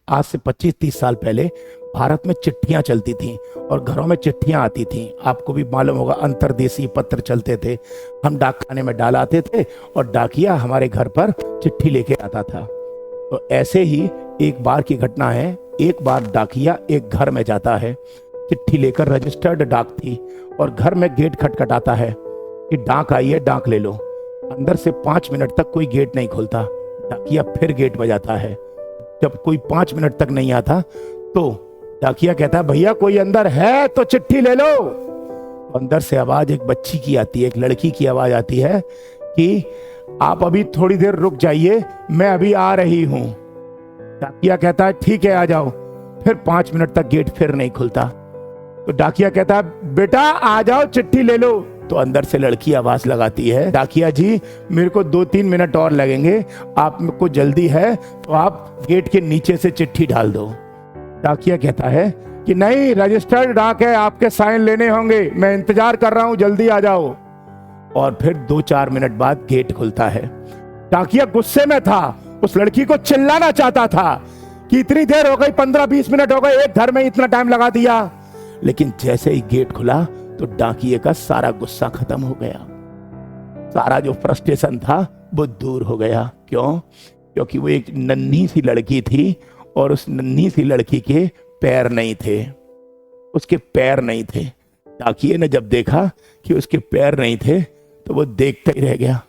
आज से 25-30 साल पहले भारत में चिट्ठियां चलती थीं और घरों में चिट्ठियां आती थीं। आपको भी मालूम होगा, अंतर्देशीय पत्र चलते थे। हम डाक खाने में डाल आते थे और डाकिया हमारे घर पर चिट्ठी लेके आता था। तो ऐसे ही एक बार की घटना है। एक बार डाकिया एक घर में जाता है, चिट्ठी लेकर, रजिस्टर्ड डाक थी, और घर में गेट खटखटाता है कि डाक आई है, डाक ले लो। अंदर से 5 मिनट तक कोई गेट नहीं खुलता। डाकिया फिर गेट बजाता है। जब कोई 5 मिनट तक नहीं आता तो डाकिया कहता है, भैया कोई अंदर है तो चिट्ठी ले लो। तो अंदर से आवाज एक बच्ची की आती है, एक लड़की की आवाज आती है कि आप अभी थोड़ी देर रुक जाइए, मैं अभी आ रही हूं। डाकिया कहता है ठीक है, आ जाओ। फिर 5 मिनट तक गेट फिर नहीं खुलता। तो डाकिया कहता है, बेटा आ जाओ, चिट्ठी ले लो। तो अंदर से लड़की आवाज लगाती है, डाकिया जी मेरे को 2-3 मिनट और लगेंगे, आपको जल्दी है तो आप गेट के नीचे से चिट्ठी डाल दो। डाकिया कहता है कि नहीं, रजिस्टर्ड डाक है, आपके साइन लेने होंगे, मैं इंतजार कर रहा हूं, जल्दी आ जाओ। और फिर 2-4 मिनट बाद गेट खुलता है। डाकिया गुस्से में था, उस लड़की को चिल्लाना चाहता था कि इतनी देर हो गई, 15-20 मिनट हो गए, एक घर में इतना टाइम लगा दिया। लेकिन जैसे ही गेट खुला तो डाकिये का सारा गुस्सा खत्म हो गया, सारा जो फ्रस्ट्रेशन था वो दूर हो गया। क्यों? क्योंकि वो एक नन्ही सी लड़की थी और उस नन्ही सी लड़की के पैर नहीं थे, उसके पैर नहीं थे। डाकिये ने जब देखा कि उसके पैर नहीं थे तो वो देखता ही रह गया,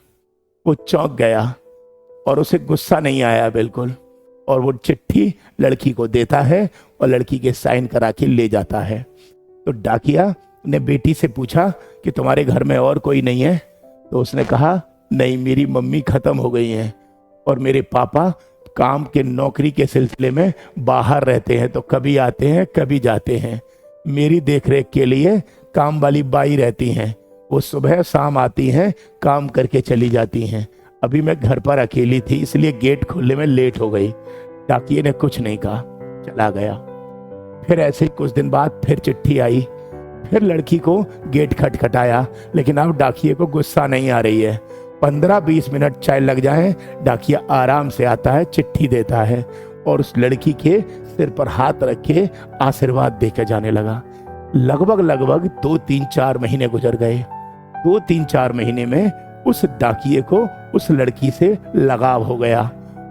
वो चौंक गया और उसे गुस्सा नहीं आया बिल्कुल। और वो चिट्ठी लड़की को देता है और लड़की के साइन करा के ले जाता है। तो डाकिया ने बेटी से पूछा कि तुम्हारे घर में और कोई नहीं है? तो उसने कहा नहीं, मेरी मम्मी खत्म हो गई हैं और मेरे पापा काम के, नौकरी के सिलसिले में बाहर रहते हैं, तो कभी आते हैं कभी जाते हैं। मेरी देखरेख के लिए काम वाली बाई रहती हैं, वो सुबह शाम आती हैं, काम करके चली जाती हैं। अभी मैं घर पर अकेली थी इसलिए गेट खोलने में लेट हो गई। डाकिये ने कुछ नहीं कहा, चला गया। फिर ऐसे ही कुछ दिन बाद फिर चिट्ठी आई, फिर लड़की को गेट खटखटाया, लेकिन अब डाकिये को गुस्सा नहीं आ रही है। 15-20 मिनट चाहे लग जाए, डाकिया आराम से आता है, चिट्ठी देता है और उस लड़की के सिर पर हाथ रख के आशीर्वाद देकर जाने लगा। लगभग 2-3-4 महीने गुजर गए। 2-3-4 महीने में उस डाकिये को उस लड़की से लगाव हो गया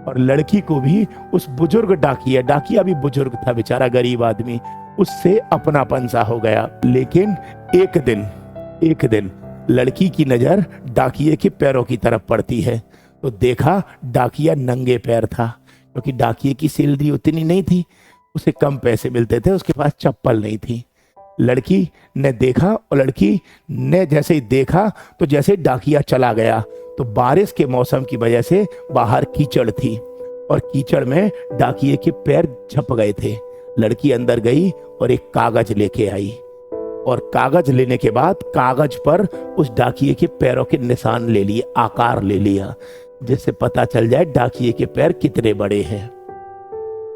और लड़की को भी उस बुजुर्ग डाकिया भी बुजुर्ग था बेचारा, गरीब आदमी, उससे अपनापन सा हो गया। लेकिन एक दिन लड़की की नजर डाकिये के पैरों की तरफ पड़ती है तो देखा डाकिया नंगे पैर था, क्योंकि डाकिये की सैलरी उतनी नहीं थी, उसे कम पैसे मिलते थे, उसके पास चप्पल नहीं थी। लड़की ने देखा और लड़की ने जैसे ही देखा तो जैसे डाकिया चला गया तो बारिश के मौसम की वजह से बाहर कीचड़ थी और कीचड़ में डाकिये के पैर झप गए थे। लड़की अंदर गई और एक कागज लेके आई और कागज लेने के बाद कागज पर उस डाकिये के पैरों के निशान ले लिए, आकार ले लिया, जिससे पता चल जाए डाकिये के पैर कितने बड़े हैं।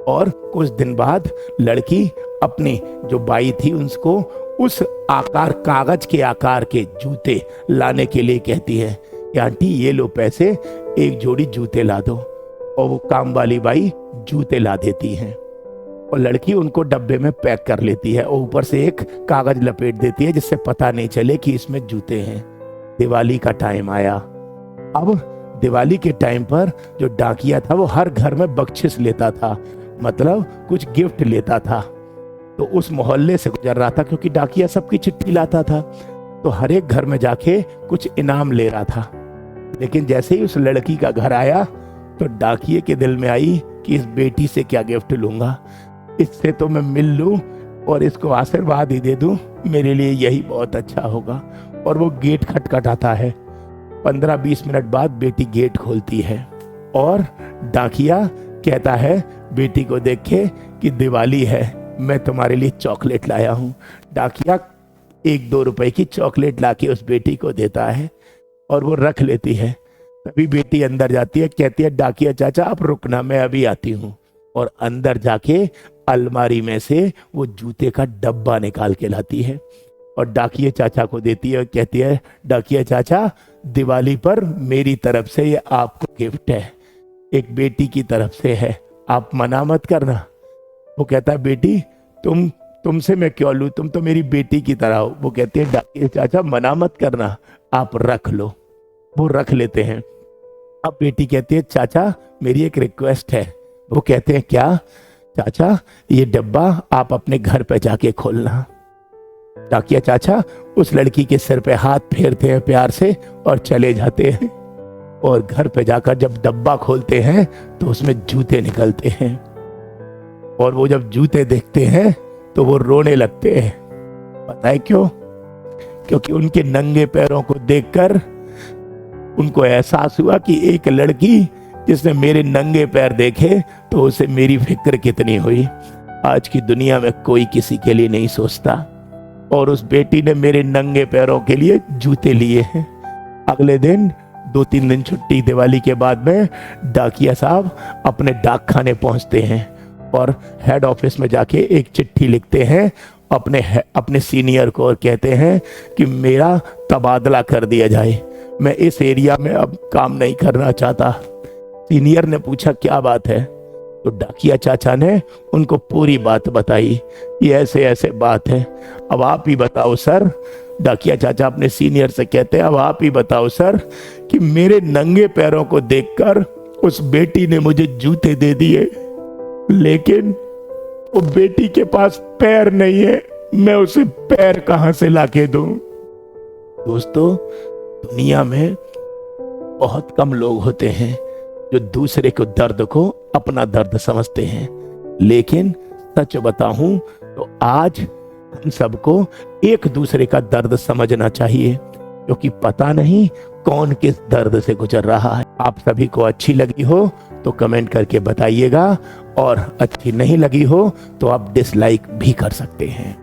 और कुछ दिन बाद लड़की अपनी जो बाई थी उसको उस आकार, कागज के आकार के जूते लाने के लिए कहती है कि आंटी ये लो पैसे, एक जोड़ी जूते ला दो। और वो काम वाली बाई जूते ला देती है और लड़की उनको डब्बे में पैक कर लेती है और ऊपर से एक कागज लपेट देती है जिससे पता नहीं चले कि इसमें जूते हैं। दिवाली का टाइम आया। अब दिवाली के टाइम पर जो डाकिया था वो हर घर में बख्शिश लेता था, मतलब कुछ गिफ्ट लेता था। तो उस मोहल्ले से गुजर रहा था, क्योंकि डाकिया सबकी चिट्ठी लाता था, तो हर एक घर में जाके कुछ इनाम ले रहा था। लेकिन जैसे ही उस लड़की का घर आया तो डाकिये के दिल में आई कि इस बेटी से क्या गिफ्ट लूंगा, इससे तो मैं मिल लूं और इसको आशीर्वाद ही दे दूं, मेरे लिए यही बहुत अच्छा होगा। और वो गेट खटखटाता है। 15-20 मिनट बाद बेटी गेट खोलती है और डाकिया कहता है बेटी को देखे कि दिवाली है, मैं तुम्हारे लिए चॉकलेट लाया हूं। डाकिया 1-2 रुपए की चॉकलेट लाके उस बेटी को देता है और वो रख लेती है। तभी बेटी अंदर जाती है, कहती है डाकिया चाचा आप रुकना, मैं अभी आती हूँ। और अंदर जाके अलमारी में से वो जूते का डब्बा निकाल के लाती है और डाकिया चाचा को देती है और कहती है डाकिया चाचा दिवाली पर मेरी तरफ से ये आपको गिफ्ट है, एक बेटी की तरफ से है, आप मना मत करना। वो कहता है बेटी तुमसे मैं क्यों लूं, तुम तो मेरी बेटी की तरह हो। वो कहते हैं डाकिया चाचा मना मत करना, आप रख लो। वो रख लेते हैं। अब बेटी कहती है चाचा मेरी एक रिक्वेस्ट है। वो कहते हैं क्या? चाचा ये डब्बा आप अपने घर पे जाके खोलना। डाकिया चाचा उस लड़की के सिर पे हाथ फेरते हैं प्यार से और चले जाते हैं। और घर पे जाकर जब डब्बा खोलते हैं तो उसमें जूते निकलते हैं। और वो जब जूते देखते हैं तो वो रोने लगते हैं। पता है क्यों? क्योंकि उनके नंगे पैरों को देखकर उनको एहसास हुआ कि एक लड़की जिसने मेरे नंगे पैर देखे तो उसे मेरी फिक्र कितनी हुई। आज की दुनिया में कोई किसी के लिए नहीं सोचता, और उस बेटी ने मेरे नंगे पैरों के लिए जूते लिए हैं। अगले दिन 2-3 दिन छुट्टी, दिवाली के बाद में डाकिया साहब अपने डाक खाने पहुंचते हैं और हेड ऑफिस में जाके एक चिट्ठी लिखते हैं अपने सीनियर को और कहते हैं कि मेरा तबादला कर दिया जाए, मैं इस एरिया में अब काम नहीं करना चाहता। सीनियर ने पूछा क्या बात है? तो डाकिया चाचा ने उनको पूरी बात बताई कि ऐसे ऐसे बात है। अब आप ही बताओ सर। डाकिया चाचा अपने सीनियर से कहते हैं अब आप ही बताओ सर कि मेरे नंगे पैरों को देखकर उस बेटी ने मुझे जूते दे दिए, लेकिन वो बेटी के पास पैर नहीं है, मैं उसे पैर कहां से लाके दूं? दोस्तों, दुनिया में बहुत कम लोग होते हैं जो दूसरे को दर्द को अपना दर्द समझते हैं, लेकिन सच बताऊं तो आज हम सबको एक दूसरे का दर्द समझना चाहिए, क्योंकि पता नहीं कौन किस दर्द से गुजर रहा है। आप सभी को अच्छी लगी हो तो कमेंट करके बताइएगा, और अच्छी नहीं लगी हो तो आप डिसलाइक भी कर सकते हैं।